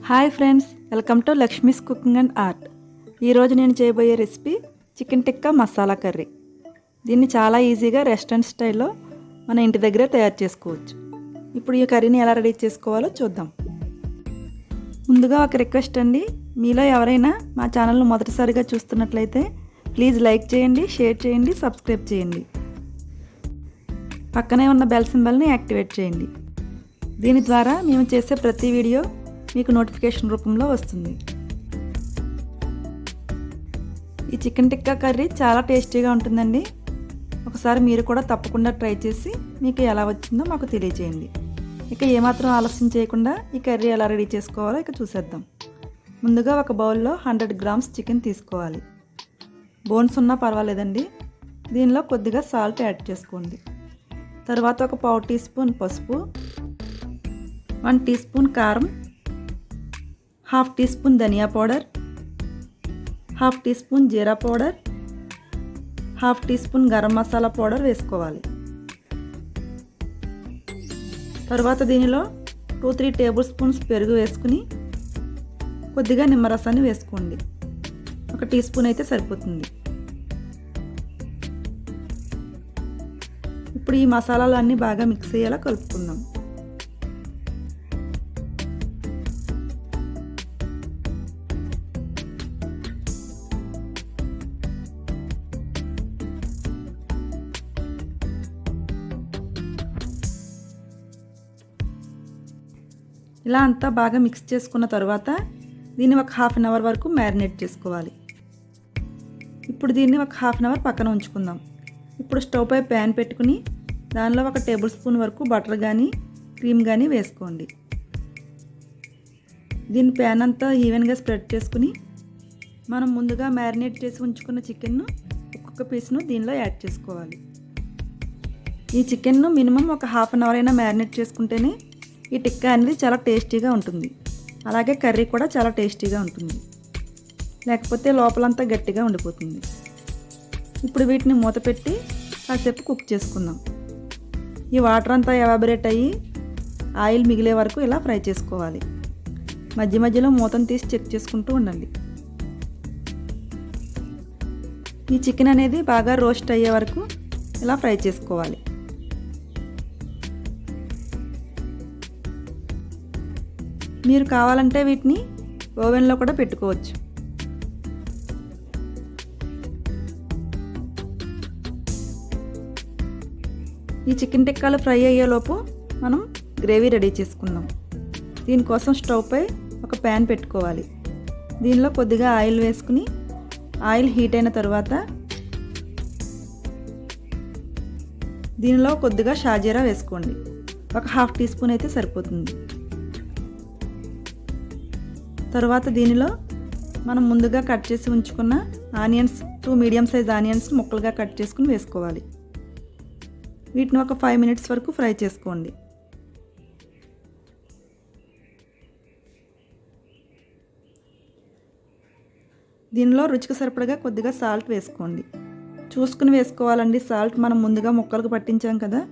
Hi friends, welcome to Lakshmi's cooking and art. ఈరోజు నేను చేయబోయే recipe chicken tikka masala curry. దీన్ని చాలా ఈజీగా రెస్టారెంట్ స్టైల్లో మన ఇంటి దగ్గరే తయారు చేసుకోవచ్చు. ఇప్పుడు ఈ కర్రీని ఎలా రెడీ చేసుకోవాలో చూద్దాం. ముందుగా ఒక రిక్వెస్ట్ అండి, మీలో ఎవరైనా మా ఛానల్ను మొదటిసారిగా చూస్తున్నట్లయితే ప్లీజ్ లైక్ చేయండి, షేర్ చేయండి, సబ్స్క్రైబ్ చేయండి. పక్కనే ఉన్న బెల్ సింబల్ని యాక్టివేట్ చేయండి. దీని ద్వారా మేము చేసే ప్రతి వీడియో మీకు నోటిఫికేషన్ రూపంలో వస్తుంది. ఈ చికెన్ టిక్కా కర్రీ చాలా టేస్టీగా ఉంటుందండి. ఒకసారి మీరు కూడా తప్పకుండా ట్రై చేసి మీకు ఎలా వచ్చిందో మాకు తెలియజేయండి. ఇక ఏమాత్రం ఆలస్యం చేయకుండా ఈ కర్రీ ఎలా రెడీ చేసుకోవాలో ఇక చూసేద్దాం. ముందుగా ఒక బౌల్లో 100 గ్రామ్స్ చికెన్ తీసుకోవాలి. బోన్స్ ఉన్నా పర్వాలేదండి. దీనిలో కొద్దిగా సాల్ట్ యాడ్ చేసుకోండి. తర్వాత ఒక 1/2 టీ స్పూన్ పసుపు, 1 టీ స్పూన్ కారం, 1/2 టీ స్పూన్ ధనియా పౌడర్, 1/2 టీ స్పూన్ జీరా powder, 1/2 teaspoon garam masala powder వేసుకోవాలి. తర్వాత దీనిలో 2-3 టేబుల్ స్పూన్స్ పెరుగు వేసుకుని కొద్దిగా నిమ్మరసాన్ని వేసుకోండి. 1 టీ స్పూన్ అయితే సరిపోతుంది. ఇప్పుడు ఈ మసాలాలు అన్నీ బాగా మిక్స్ అయ్యేలా కలుపుకుందాం. ఇలా అంతా బాగా మిక్స్ చేసుకున్న తర్వాత దీన్ని ఒక 1/2 అవర్ వరకు మ్యారినేట్ చేసుకోవాలి. ఇప్పుడు దీన్ని ఒక 1/2 అవర్ పక్కన ఉంచుకుందాం. ఇప్పుడు స్టవ్ పై ప్యాన్ పెట్టుకుని దానిలో 1 టేబుల్ స్పూన్ వరకు బటర్ కానీ క్రీమ్ కానీ వేసుకోండి. దీని ప్యాన్ అంతా ఈవెన్గా స్ప్రెడ్ చేసుకుని మనం ముందుగా మ్యారినేట్ చేసి ఉంచుకున్న చికెన్ను ఒక్కొక్క పీస్ను దీనిలో యాడ్ చేసుకోవాలి. ఈ చికెన్ను మినిమం ఒక 1/2 అవర్ అయినా మ్యారినేట్ చేసుకుంటేనే ఈ టిక్కా అనేది చాలా టేస్టీగా ఉంటుంది. అలాగే కర్రీ కూడా చాలా టేస్టీగా ఉంటుంది, లేకపోతే లోపలంతా గట్టిగా ఉండిపోతుంది. ఇప్పుడు వీటిని మూత పెట్టి కాసేపు కుక్ చేసుకుందాం. ఈ వాటర్ అంతా ఎవాబరేట్ అయ్యి ఆయిల్ మిగిలే వరకు ఇలా ఫ్రై చేసుకోవాలి. మధ్య మధ్యలో మూతను తీసి చెక్ చేసుకుంటూ ఉండండి. ఈ చికెన్ అనేది బాగా రోస్ట్ అయ్యే వరకు ఇలా ఫ్రై చేసుకోవాలి. మీరు కావాలంటే వీటిని ఓవెన్లో కూడా పెట్టుకోవచ్చు. ఈ చికెన్ టిక్కాలు ఫ్రై అయ్యేలోపు మనం గ్రేవీ రెడీ చేసుకుందాం. దీనికోసం స్టవ్ పై ఒక ప్యాన్ పెట్టుకోవాలి. దీనిలో కొద్దిగా ఆయిల్ వేసుకుని ఆయిల్ హీట్ అయిన తర్వాత దీనిలో కొద్దిగా షాజీరా వేసుకోండి. ఒక 1/2 టీ స్పూన్ అయితే సరిపోతుంది. తర్వాత దీనిలో మనం ముందుగా కట్ చేసి ఉంచుకున్న ఆనియన్స్, 2 మీడియం సైజ్ ఆనియన్స్ ముక్కలుగా కట్ చేసుకుని వేసుకోవాలి. వీటిని ఒక 5 మినిట్స్ వరకు ఫ్రై చేసుకోండి. దీనిలో రుచికి సరిపడగా కొద్దిగా సాల్ట్ వేసుకోండి. చూసుకుని వేసుకోవాలండి. సాల్ట్ మనం ముందుగా ముక్కలకు పట్టించాం కదా.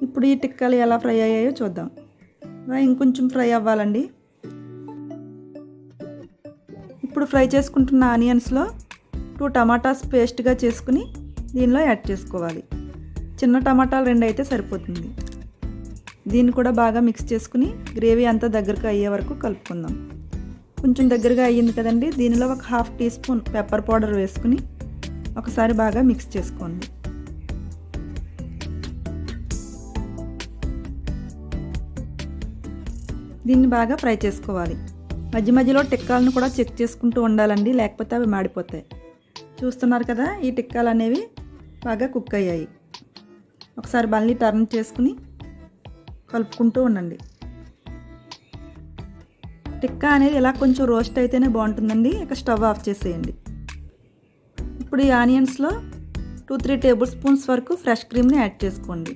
ఇప్పుడు ఈ టిక్కాలు ఎలా ఫ్రై అయ్యాయో చూద్దాం. ఇంకొంచెం ఫ్రై అవ్వాలండి. ఇప్పుడు ఫ్రై చేసుకుంటున్న ఆనియన్స్లో 2 టమాటాస్ పేస్ట్గా చేసుకుని దీనిలో యాడ్ చేసుకోవాలి. చిన్న టమాటాలు 2 అయితే సరిపోతుంది. దీన్ని కూడా బాగా మిక్స్ చేసుకుని గ్రేవీ అంతా దగ్గరకు అయ్యే వరకు కలుపుకుందాం. కొంచెం దగ్గరగా అయ్యింది కదండి. దీనిలో ఒక 1/2 టీ స్పూన్ పెప్పర్ పౌడర్ వేసుకుని ఒకసారి బాగా మిక్స్ చేసుకోండి. దీన్ని బాగా ఫ్రై చేసుకోవాలి. మధ్య మధ్యలో టిక్కాలను కూడా చెక్ చేసుకుంటూ ఉండాలండి, లేకపోతే అవి మాడిపోతాయి. చూస్తున్నారు కదా, ఈ టిక్కాలు అనేవి బాగా కుక్ అయ్యాయి. ఒకసారి మళ్ళీ టర్న్ చేసుకుని కలుపుకుంటూ ఉండండి. టిక్కా అనేది ఇలా కొంచెం రోస్ట్ అయితేనే బాగుంటుందండి. ఇక స్టవ్ ఆఫ్ చేసేయండి. ఇప్పుడు ఈ ఆనియన్స్లో 2-3 టేబుల్ స్పూన్స్ వరకు ఫ్రెష్ క్రీమ్ని యాడ్ చేసుకోండి.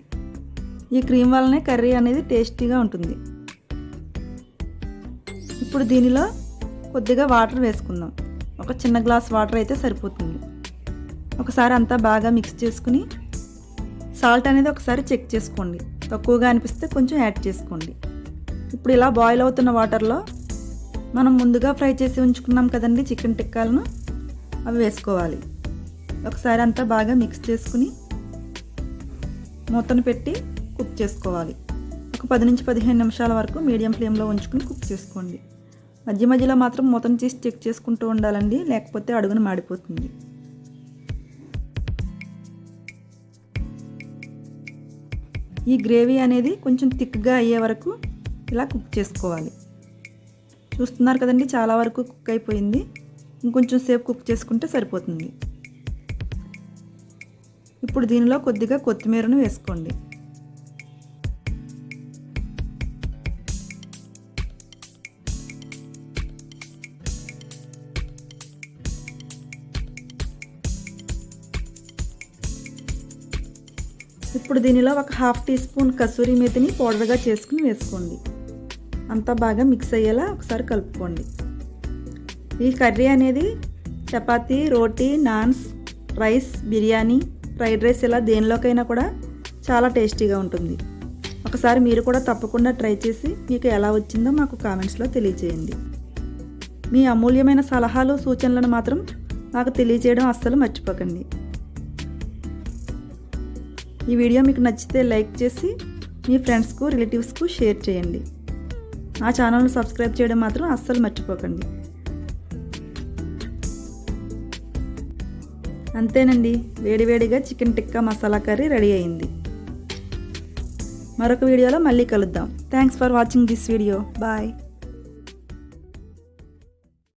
ఈ క్రీమ్ వల్లనే కర్రీ అనేది టేస్టీగా ఉంటుంది. ఇప్పుడు దీనిలో కొద్దిగా వాటర్ వేసుకుందాం. ఒక చిన్న గ్లాస్ వాటర్ అయితే సరిపోతుంది. ఒకసారి అంతా బాగా మిక్స్ చేసుకుని సాల్ట్ అనేది ఒకసారి చెక్ చేసుకోండి. తక్కువగా అనిపిస్తే కొంచెం యాడ్ చేసుకోండి. ఇప్పుడు ఇలా బాయిల్ అవుతున్న వాటర్లో మనం ముందుగా ఫ్రై చేసి ఉంచుకున్నాం కదండి చికెన్ టిక్కాలను, అవి వేసుకోవాలి. ఒకసారి అంతా బాగా మిక్స్ చేసుకుని మూతను పెట్టి కుక్ చేసుకోవాలి. ఒక 10 నుంచి 15 నిమిషాల వరకు మీడియం ఫ్లేమ్లో ఉంచుకుని కుక్ చేసుకోండి. మధ్య మధ్యలో మాత్రం మూతను తీసి చెక్ చేసుకుంటూ ఉండాలండి, లేకపోతే అడుగున మాడిపోతుంది. ఈ గ్రేవీ అనేది కొంచెం థిక్గా అయ్యే వరకు ఇలా కుక్ చేసుకోవాలి. చూస్తున్నారు కదండి, చాలా వరకు కుక్ అయిపోయింది. ఇంకొంచెం సేపు కుక్ చేసుకుంటే సరిపోతుంది. ఇప్పుడు దీనిలో కొద్దిగా కొత్తిమీరను వేసుకోండి. ఇప్పుడు దీనిలో ఒక 1/2 టీ స్పూన్ కసూరి మేతిని పౌడర్గా చేసుకుని వేసుకోండి. అంతా బాగా మిక్స్ అయ్యేలా ఒకసారి కలుపుకోండి. ఈ కర్రీ అనేది chapati, roti, naans, rice, biryani, fried rice ఇలా దేనిలోకైనా కూడా చాలా టేస్టీగా ఉంటుంది. ఒకసారి మీరు కూడా తప్పకుండా ట్రై చేసి మీకు ఎలా వచ్చిందో మాకు కామెంట్స్లో తెలియజేయండి. మీ అమూల్యమైన సలహాలు, సూచనలను మాత్రం మాకు తెలియజేయడం అస్సలు మర్చిపోకండి. ఈ వీడియో మీకు నచ్చితే లైక్ చేసి మీ ఫ్రెండ్స్కు, రిలేటివ్స్కు షేర్ చేయండి. నా ఛానల్ను సబ్స్క్రైబ్ చేయడం మాత్రం అస్సలు మర్చిపోకండి. అంతేనండి, వేడివేడిగా chicken tikka masala curry ready అయింది. మరొక వీడియోలో మళ్ళీ కలుద్దాం. Thanks for watching this video. Bye.